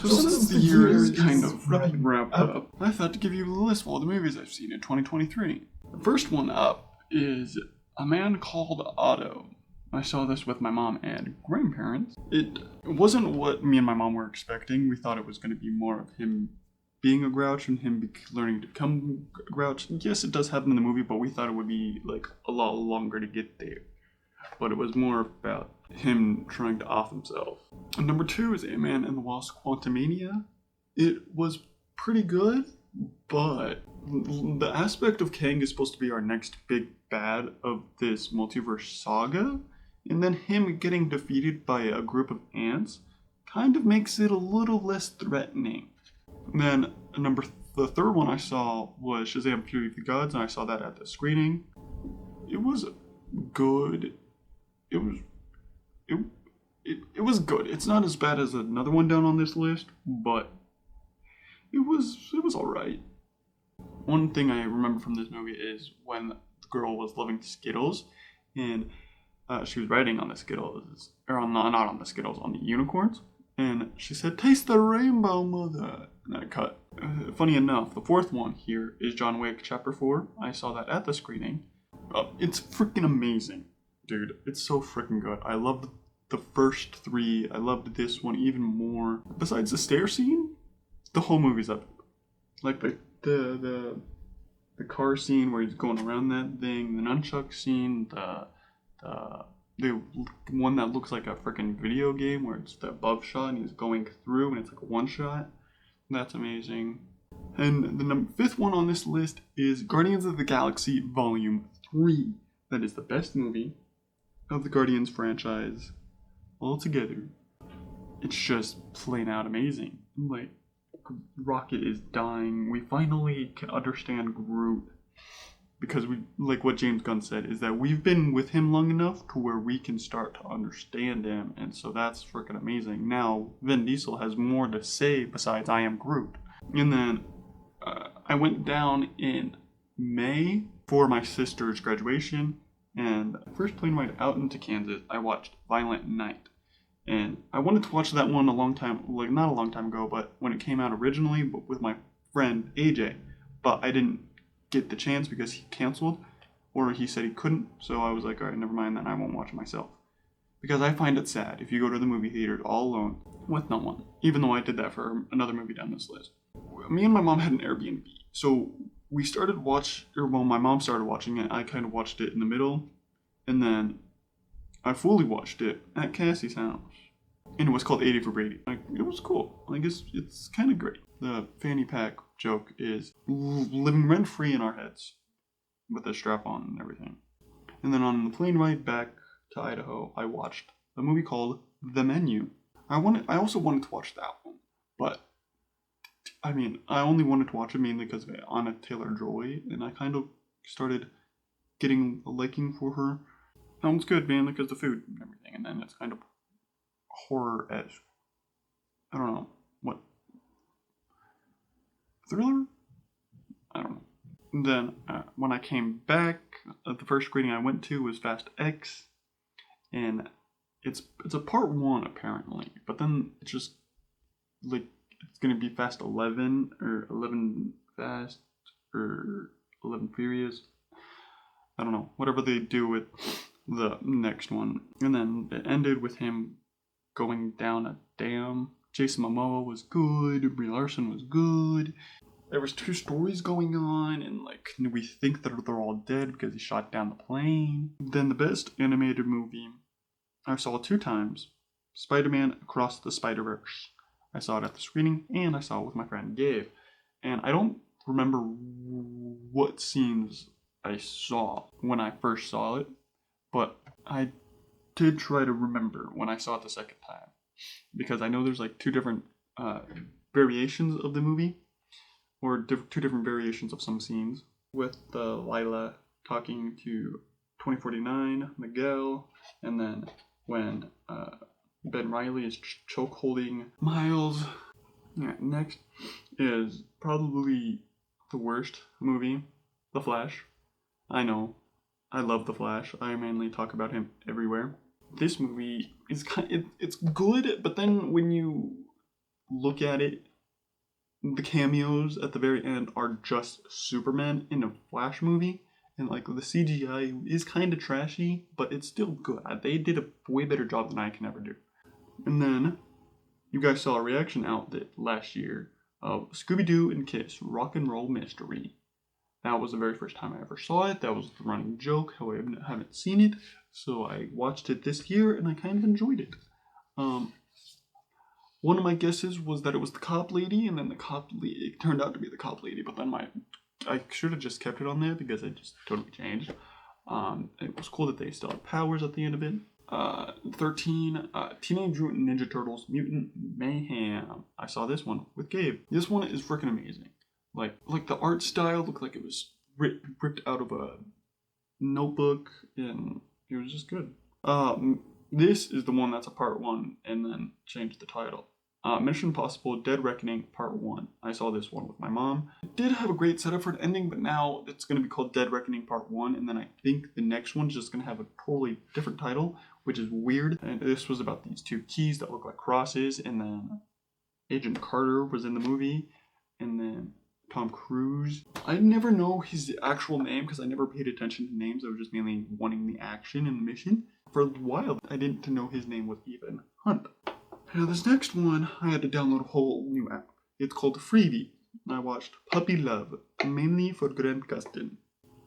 So since the year is kind of wrapped up, I thought to give you a list of all the movies I've seen in 2023. The first one up is A Man Called Otto. I saw this with my mom and grandparents. It wasn't what me and my mom were expecting. We thought it was going to be more of him being a grouch and him learning to become a grouch. Yes, it does happen in the movie, but we thought it would be like a lot longer to get there. But it was more about him trying to off himself. And number 2 is Ant-Man and the Wasp: Quantumania. It was pretty good, but the aspect of Kang is supposed to be our next big bad of this multiverse saga, and then him getting defeated by a group of ants kind of makes it a little less threatening. And then the third one I saw was Shazam! Fury of the Gods, and I saw that at the screening. It was good. It was good. It's not as bad as another one down on this list, but it was alright. One thing I remember from this movie is when the girl was loving Skittles, and she was riding on the Skittles, or not on the Skittles, on the unicorns, and she said, "Taste the rainbow, mother," and then it cut. Funny enough, the fourth one here is John Wick Chapter 4. I saw that at the screening. It's freaking amazing. Dude, it's so freaking good. I loved the first 3. I loved this one even more. Besides the stair scene, the whole movie's epic. Like the car scene where he's going around that thing, the nunchuck scene, the one that looks like a freaking video game where it's the above shot and he's going through and it's like a one shot. That's amazing. And the 5th one on this list is Guardians of the Galaxy Volume 3. That is the best movie of the Guardians franchise altogether. It's just plain out amazing. Like, Rocket is dying. We finally can understand Groot, because we, like what James Gunn said, is that we've been with him long enough to where we can start to understand him, and so that's freaking amazing. Now Vin Diesel has more to say besides "I am Groot." And then I went down in May for my sister's graduation, and first plane ride out into Kansas, I watched Violent Night. And I wanted to watch that one not a long time ago, but when it came out originally, but with my friend AJ. But I didn't get the chance because he canceled, or he said he couldn't, so I was like, alright, never mind, then I won't watch it myself. Because I find it sad if you go to the movie theater all alone with no one, even though I did that for another movie down this list. Me and my mom had an Airbnb, so we started my mom started watching it, I kind of watched it in the middle, and then I fully watched it at Cassie's house. And it was called 80 for Brady. Like, it was cool. Like, it's kind of great. The fanny pack joke is living rent-free in our heads with a strap on and everything. And then on the plane ride back to Idaho, I watched a movie called The Menu. I also wanted to watch that one, but I mean, I only wanted to watch it mainly because of Anna Taylor-Joy, and I kind of started getting a liking for her. That one's good, mainly because of the food and everything, and then it's kind of horror-esque. I don't know. What? Thriller? I don't know. Then, when I came back, the first screening I went to was Fast X, and it's a part 1, apparently, but then it's just, like, it's gonna be Fast 11, or 11 Fast, or 11 Furious. I don't know. Whatever they do with the next one. And then it ended with him going down a dam. Jason Momoa was good. Brie Larson was good. There was 2 stories going on, and like we think that they're all dead because he shot down the plane. Then the best animated movie I saw 2 times, Spider-Man Across the Spider-Verse. I saw it at the screening, and I saw it with my friend Gabe. And I don't remember what scenes I saw when I first saw it, but I did try to remember when I saw it the second time, because I know there's like 2 different variations of the movie, or 2 different variations of some scenes, with Lila talking to 2049 Miguel, and then when Ben Reilly is choke holding Miles. Yeah, next is probably the worst movie, The Flash. I know, I love The Flash. I mainly talk about him everywhere. This movie is it's good, but then when you look at it, the cameos at the very end are just Superman in a Flash movie. And like the CGI is kind of trashy, but it's still good. They did a way better job than I can ever do. And then you guys saw a reaction out that last year of Scooby-Doo and Kiss Rock and Roll Mystery. That was the very first time I ever saw it. That was the running joke how I haven't seen it. So I watched it this year and I kind of enjoyed it. One of my guesses was that it was the cop lady, and then it turned out to be the cop lady, but then I should have just kept it on there because it just totally changed. It was cool that they still had powers at the end of it. 13, Teenage Mutant Ninja Turtles Mutant Mayhem. I saw this one with Gabe. This one is freaking amazing. Like the art style looked like it was ripped out of a notebook, and it was just good. This is the one that's a part 1 and then changed the title. Mission Impossible Dead Reckoning Part 1. I saw this one with my mom. It did have a great setup for an ending, but now it's going to be called Dead Reckoning Part 1, and then I think the next one's just going to have a totally different title, which is weird. And this was about these 2 keys that look like crosses, and then Agent Carter was in the movie, and then Tom Cruise. I never know his actual name because I never paid attention to names. I was just mainly wanting the action and the mission. For a while, I didn't know his name was Ethan Hunt. Now this next one, I had to download a whole new app. It's called Freebie. I watched Puppy Love, mainly for Grant Gustin,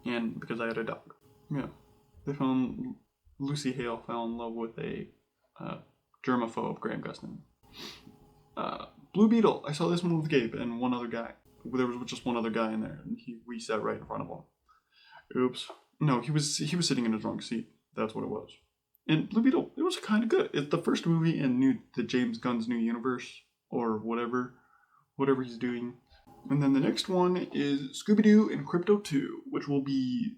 and because I had a dog. Yeah, Lucy Hale fell in love with a germaphobe Grant Gustin. Blue Beetle. I saw this one with Gabe and one other guy. There was just one other guy in there, and we sat right in front of him. Oops. No, he was sitting in a drunk seat. That's what it was. And Blue Beetle, it was kind of good. It's the first movie in the James Gunn's new universe, or whatever he's doing. And then the next one is Scooby-Doo and Crypto 2, which will be,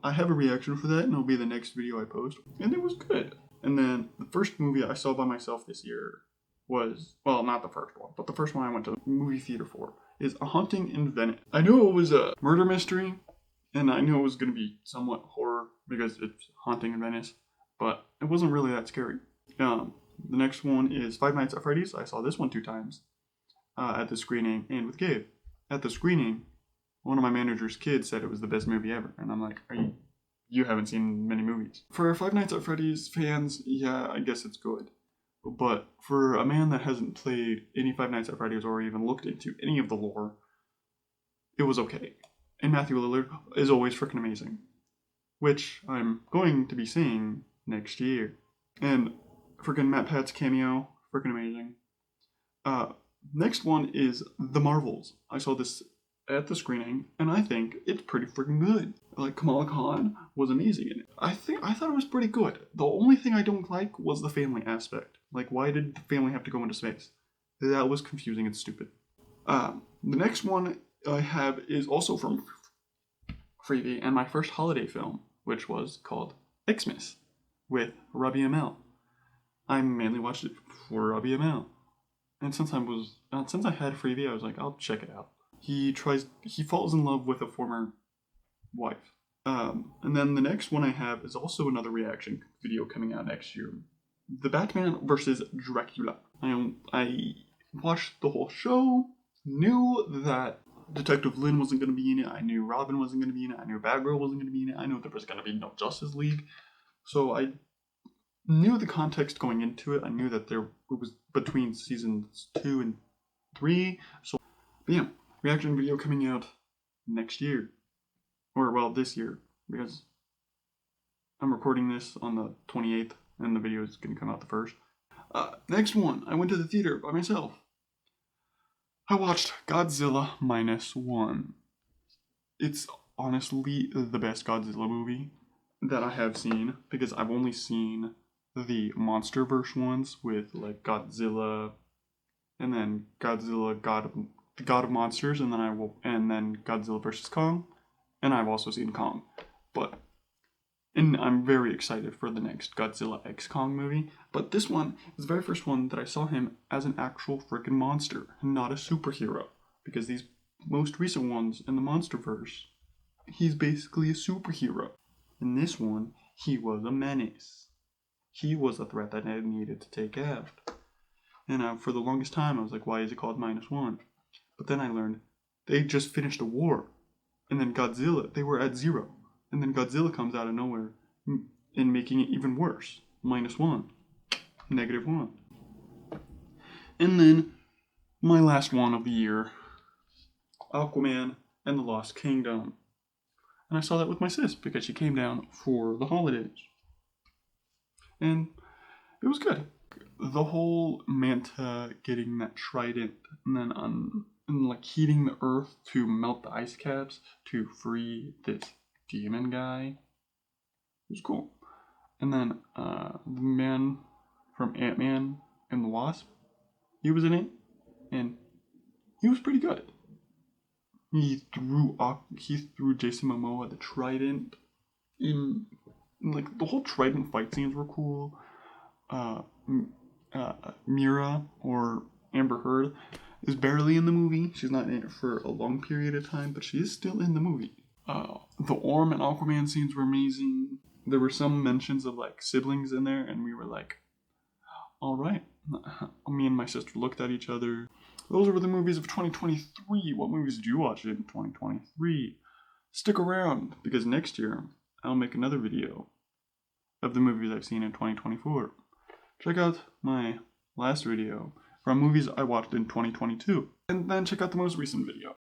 I have a reaction for that, and it'll be the next video I post. And it was good. And then the first movie I saw by myself this year was, well, not the first one, but the first one I went to the movie theater for is A Haunting in Venice. I knew it was a murder mystery, and I knew it was going to be somewhat horror because it's Haunting in Venice, but it wasn't really that scary. The next one is Five Nights at Freddy's. I saw this one 2 times at the screening and with Gabe. At the screening, one of my manager's kids said it was the best movie ever, and I'm like, you haven't seen many movies. For Five Nights at Freddy's fans, yeah, I guess it's good. But for a man that hasn't played any Five Nights at Freddy's or even looked into any of the lore, it was okay. And Matthew Lillard is always freaking amazing, which I'm going to be seeing next year. And freaking Matt Pat's cameo, freaking amazing. Next one is The Marvels. I saw this at the screening, and I think it's pretty freaking good. Like, Kamala Khan was amazing in it. I thought it was pretty good. The only thing I don't like was the family aspect. Like, why did the family have to go into space? That was confusing and stupid. The next one I have is also from Freebie, and my first holiday film, which was called Xmas with Robbie Amell. I mainly watched it for Robbie Amell. And since I had Freebie, I was like, I'll check it out. He falls in love with a former wife. And then the next one I have is also another reaction video coming out next year. The Batman versus Dracula. I watched the whole show, knew that Detective Lynn wasn't going to be in it, I knew Robin wasn't going to be in it, I knew Batgirl wasn't going to be in it, I knew there was going to be no Justice League. So I knew the context going into it. I knew that it was between seasons 2 and 3. So, but yeah, reaction video coming out next year. Or, well, this year, because I'm recording this on the 28th, and the video is going to come out the 1st. Next one, I went to the theater by myself. I watched Godzilla -1. It's honestly the best Godzilla movie that I have seen, because I've only seen the MonsterVerse ones with, like, Godzilla, and then Godzilla, God of Monsters, and then Godzilla vs. Kong, and I've also seen Kong. And I'm very excited for the next Godzilla x Kong movie, but this one is the very first one that I saw him as an actual freaking monster, not a superhero, because these most recent ones in the MonsterVerse, he's basically a superhero. In this one, he was a menace. He was a threat that I needed to take out. And for the longest time, I was like, why is it called -1? But then I learned they just finished a war. And then Godzilla, they were at 0. And then Godzilla comes out of nowhere and making it even worse. -1. -1. And then my last one of the year, Aquaman and the Lost Kingdom. And I saw that with my sis because she came down for the holidays. And it was good. The whole Manta getting that trident and then and like heating the earth to melt the ice caps to free this demon guy. It was cool. And then the man from Ant-Man and the Wasp, he was in it, and he was pretty good. He threw Jason Momoa the trident. Like the whole trident fight scenes were cool. Mira, or Amber Heard, is barely in the movie. She's not in it for a long period of time, but she is still in the movie. The Orm and Aquaman scenes were amazing. There were some mentions of like siblings in there, and we were like, all right. Me and my sister looked at each other. Those were the movies of 2023. What movies did you watch in 2023? Stick around, because next year I'll make another video of the movies I've seen in 2024. Check out my last video from movies I watched in 2022, and then check out the most recent video.